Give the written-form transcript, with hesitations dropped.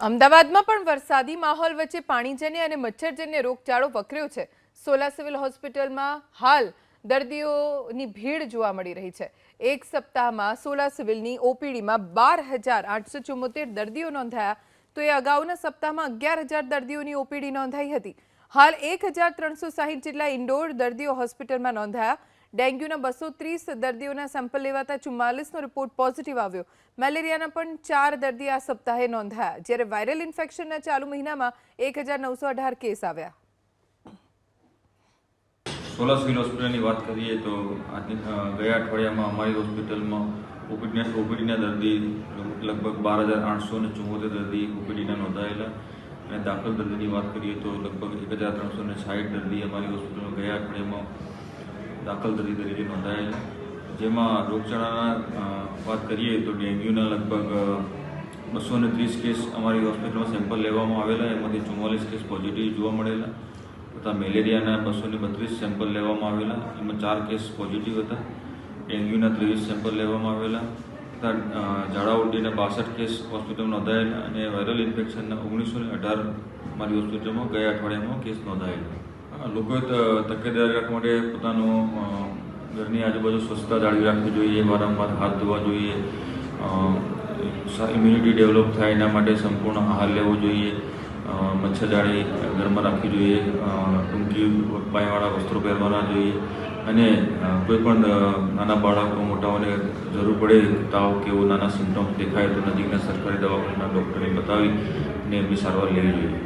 અમદાવાદમાં પણ વરસાદી માહોલ વચ્ચે પાણીજન્ય અને મચ્છરજન્ય રોગચાળો વકર્યો છે। સોલા સિવિલ હોસ્પિટલમાં હાલ દર્દીઓની ભીડ જોવા મળી રહી છે। એક સપ્તાહમાં સોલા સિવિલની ઓપીડીમાં 12,874 દર્દીઓ નોંધાયા, તો એ અગાઉના સપ્તાહમાં 11,000 દર્દીઓની ઓપીડી નોંધાઈ હતી। હાલ 1,360 જેટલા ઇન્ડોર દર્દીઓ હોસ્પિટલમાં નોંધાયા। ડેન્ગ્યુના 230 દર્દીઓના સેમ્પલ લેવાતા 44નો રિપોર્ટ પોઝિટિવ આવ્યો। મેલેરિયાના પણ 4 દર્દી આ સપ્તાહે નોંધાયા, જ્યારે વાયરલ ઇન્ફેક્શનના ચાલુ મહિનામાં 1,918 કેસ આવ્યા। સોલા સિવિલ હોસ્પિટલની વાત કરીએ તો ગયા અઠવાડિયામાં અમારી હોસ્પિટલમાં ઓપીડીના દર્દી લગભગ 12,874 દર્દી ઓપીડીના નોંધાયેલા અને દાખલ દર્દીની વાત કરીએ તો લગભગ 1,360 દર્દી અમારી હોસ્પિટલમાં ગયા અઠવાડિયામાં દાખલ દર્દી તરીકે નોંધાયેલા। જેમાં રોગચાળાના વાત કરીએ તો ડેન્ગ્યુના લગભગ 230 કેસ અમારી હોસ્પિટલમાં સેમ્પલ લેવામાં આવેલા, એમાંથી 44 કેસ પોઝિટિવ જોવા મળેલા તથા મેલેરિયાના 232 સેમ્પલ લેવામાં આવેલા, એમાં 4 કેસ પોઝિટિવ હતા। ડેન્ગ્યુના 23 સેમ્પલ લેવામાં આવેલા તથા ઝાડા ઉલટીના 62 કેસ હોસ્પિટલમાં નોંધાયેલા અને વાયરલ ઇન્ફેક્શનના 1918 અમારી હોસ્પિટલમાં ગયા અઠવાડિયામાં કેસ નોંધાયેલા। લોકોએ તકેદારી રાખવા માટે પોતાનું ઘરની આજુબાજુ સ્વચ્છતા જાળવી રાખવી જોઈએ, વારંવાર હાથ ધોવા જોઈએ, ઇમ્યુનિટી ડેવલપ થાય એના માટે સંપૂર્ણ આહાર લેવો જોઈએ, મચ્છરદાણી ઘરમાં રાખવી જોઈએ, ટૂંકી પાયવાળા વસ્ત્રો પહેરવાના જોઈએ અને કોઈ પણ નાના બાળકો મોટાઓને જરૂર પડે તાવ કે એવું નાના સિમ્ટમ્સ દેખાય તો નજીકના સરકારી દવાખાના ડૉક્ટરને બતાવી અને એમની સારવાર લેવી જોઈએ।